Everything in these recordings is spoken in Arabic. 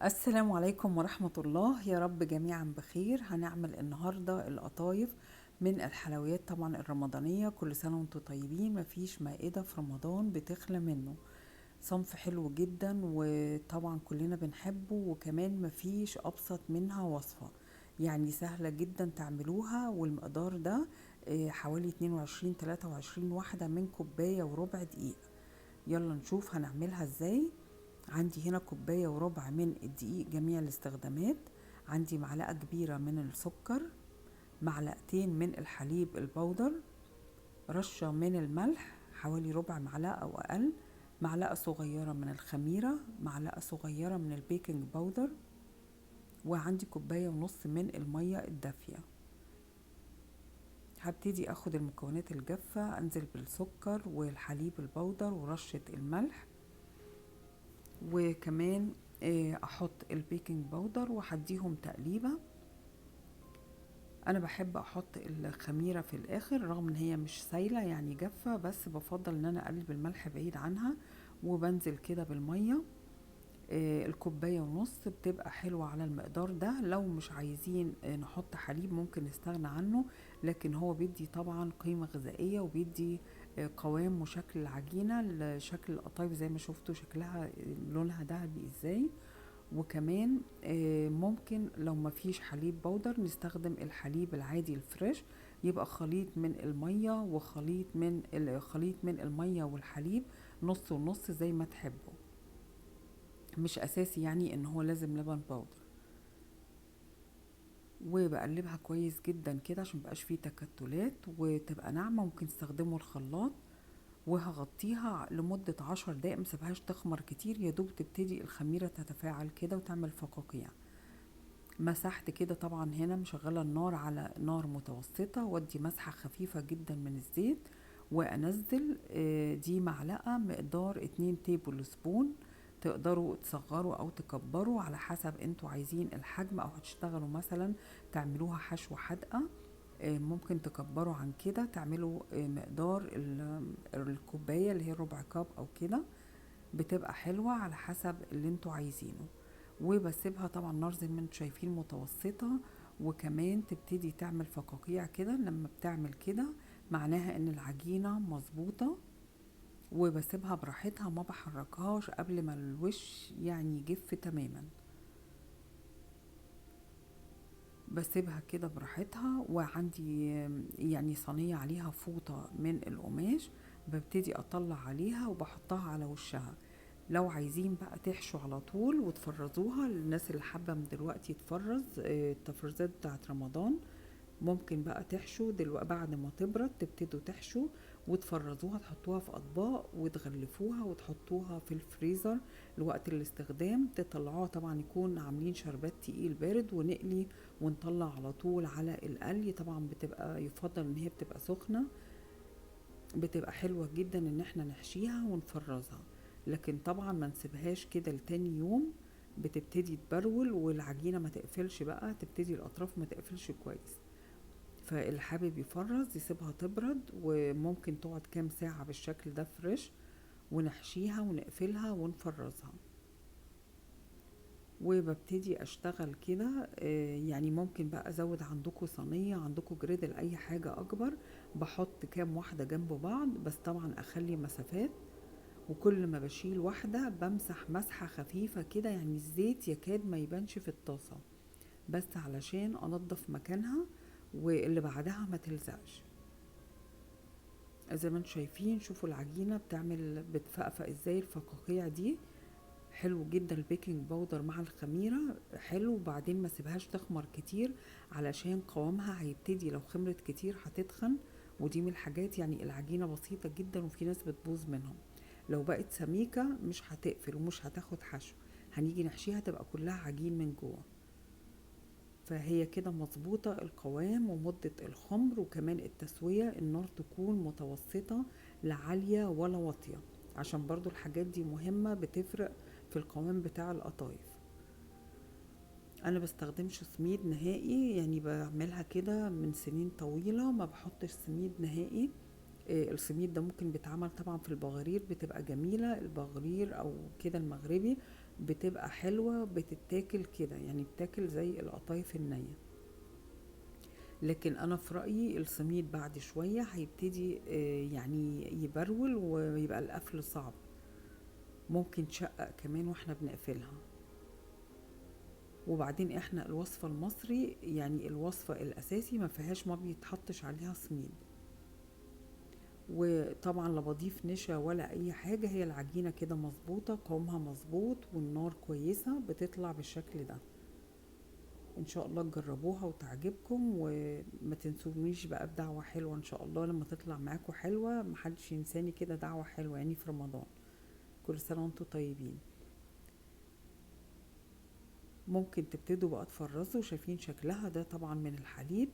السلام عليكم ورحمة الله، يا رب جميعا بخير. هنعمل النهاردة القطايف من الحلويات طبعا الرمضانية. كل سنة وانتم طيبين. مفيش مائدة في رمضان بتخلى منه. صنف حلو جدا وطبعا كلنا بنحبه، وكمان مفيش أبسط منها وصفة. يعني سهلة جدا تعملوها، والمقدار ده حوالي 22-23 واحدة من كوباية وربع دقيق. يلا نشوف هنعملها ازاي. عندي هنا كوباية وربع من الدقيق جميع الاستخدامات. عندي معلقة كبيرة من السكر، معلقتين من الحليب البودر، رشة من الملح حوالي ربع معلقة أو أقل، معلقة صغيرة من الخميرة، معلقة صغيرة من البيكنج باودر، وعندي كوباية ونص من المية الدافية. هبتدي اخد المكونات الجافة، انزل بالسكر والحليب البودر ورشة الملح، وكمان احط البيكنج باودر وهديهم تقليبه. انا بحب احط الخميره في الاخر رغم ان هي مش سايله يعني جافه، بس بفضل ان انا اقلب الملح بعيد عنها. وبنزل كده بالميه. الكوبايه ونص بتبقى حلوه على المقدار ده. لو مش عايزين نحط حليب ممكن نستغنى عنه، لكن هو بيدي طبعا قيمه غذائيه وبيدي قوام وشكل العجينه لشكل القطايف زي ما شفتوا شكلها لونها ذهبي ازاي. وكمان ممكن لو ما فيش حليب بودر نستخدم الحليب العادي الفريش. يبقى خليط من المية خليط من المية والحليب، نص ونص زي ما تحبوا. مش اساسي يعني ان هو لازم لبن بودر. وبقلبها كويس جدا كده عشان مبقاش فيه تكتلات وتبقى ناعمة. ممكن تستخدموا الخلاط. وهغطيها لمدة 10 دقايق، مسيبهاش تخمر كتير، يدوب تبتدي الخميرة تتفاعل كده وتعمل فقاقيع. مسحت كده طبعا. هنا مشغلة النار على نار متوسطة، وادي مسحة خفيفة جدا من الزيت. وانزل دي معلقة مقدار 2 تيبل سبون. تقدروا تصغروا او تكبروا على حسب انتوا عايزين الحجم، او هتشتغلوا مثلا تعملوها حشوة حادقة. ممكن تكبروا عن كده، تعملوا مقدار الكوباية اللي هي ربع كاب او كده. بتبقى حلوة على حسب اللي انتوا عايزينه. وبسيبها طبعا نار زي ما انتوا شايفين متوسطة. وكمان تبتدي تعمل فقاقيع كده. لما بتعمل كده معناها ان العجينة مظبوطة. وبسيبها براحتها، ما بحركهاش قبل ما الوش يعني يجف تماما. بسيبها كده براحتها. وعندي يعني صينية عليها فوطة من القماش، ببتدي اطلع عليها وبحطها على وشها. لو عايزين بقى تحشوا على طول وتفرزوها، للناس اللي حابة من دلوقتي تفرز التفريزات بتاعت رمضان، ممكن بقى تحشوا دلوقتي بعد ما تبرد تبتدوا تحشوا وتفرزوها، تحطوها في اطباق وتغلفوها وتحطوها في الفريزر لوقت الاستخدام. تطلعوها طبعا يكون عاملين شربات تقيل بارد ونقلي ونطلع على طول على القلي. طبعا بتبقى يفضل ان هي بتبقى سخنة. بتبقى حلوة جدا ان احنا نحشيها ونفرزها. لكن طبعا ما نسيبهاش كده لتاني يوم، بتبتدي تبرول والعجينة ما تقفلش بقى، تبتدي الاطراف ما تقفلش كويس. فاللي حابب يفرز يسيبها تبرد، وممكن تقعد كام ساعة بالشكل ده فريش، ونحشيها ونقفلها ونفرزها. وببتدي اشتغل كده. يعني ممكن بقى ازود عندكم صينية، عندكم جريدل، اي حاجة اكبر. بحط كام واحدة جنب بعض، بس طبعا اخلي مسافات. وكل ما بشيل واحدة بمسح مسحة خفيفة كده، يعني الزيت يكاد ما يبانش في الطاسة، بس علشان انضف مكانها واللي بعدها ما تلزقش. زي ما انتم شايفين، شوفوا العجينة بتفقفق ازاي الفقاقيع دي. حلو جدا البيكنج باودر مع الخميرة، حلو. وبعدين ما سيبهاش تخمر كتير علشان قوامها هيبتدي لو خمرت كتير هتتخن. ودي من الحاجات، يعني العجينة بسيطة جدا وفي ناس بتبوظ منهم. لو بقت سميكة مش هتقفل ومش هتاخد حشو، هنيجي نحشيها تبقى كلها عجين من جوه. فهي كده مظبوطة القوام ومدة الخمر، وكمان التسوية النار تكون متوسطة، لا عالية ولا واطية، عشان برضو الحاجات دي مهمة بتفرق في القوام بتاع القطايف. انا بستخدمش سميد نهائي، يعني بعملها كده من سنين طويلة ما بحطش سميد نهائي. السميد ده ممكن بيتعمل طبعا في البغارير، بتبقى جميلة البغارير او كده المغربي. بتبقى حلوة، بتتاكل كده يعني، بتاكل زي القطايف النية. لكن انا في رأيي السميد بعد شوية هيبتدي يعني يبرول ويبقى القفل صعب، ممكن تشقق كمان واحنا بنقفلها. وبعدين احنا الوصفة المصري يعني الوصفة الاساسي ما فيهاش، ما بيتحطش عليها سميد. وطبعا لا بضيف نشا ولا اي حاجة، هي العجينة كده مظبوطة، قوامها مظبوط والنار كويسة، بتطلع بالشكل ده. ان شاء الله تجربوها وتعجبكم، وما تنسونيش بقى بدعوة حلوة ان شاء الله لما تطلع معاكم حلوة، محدش ينساني كده دعوة حلوة يعني في رمضان. كل سنة وانتم طيبين. ممكن تبتدوا بقى تفرزوا، شايفين شكلها ده طبعا من الحليب.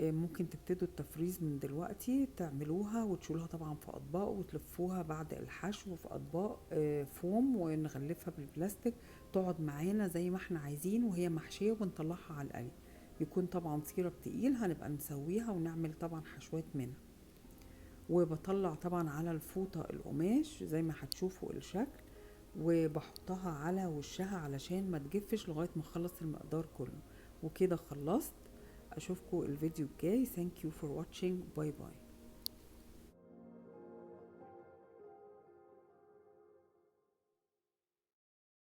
ممكن تبتدوا التفريز من دلوقتي، تعملوها وتشيلوها طبعا في اطباق، وتلفوها بعد الحشو في اطباق فوم، ونغلفها بالبلاستيك تقعد معانا زي ما احنا عايزين وهي محشية، ونطلعها على القلي. يكون طبعا سيرب تقيل، هنبقى نسويها ونعمل طبعا حشوات منها. وبطلع طبعا على الفوطة القماش زي ما هتشوفوا الشكل، وبحطها على وشها علشان ما تجفش لغاية ما اخلص المقدار كله. وكده خلصت. اشوفكم الفيديو الجاي. Thank you for watching. باي باي.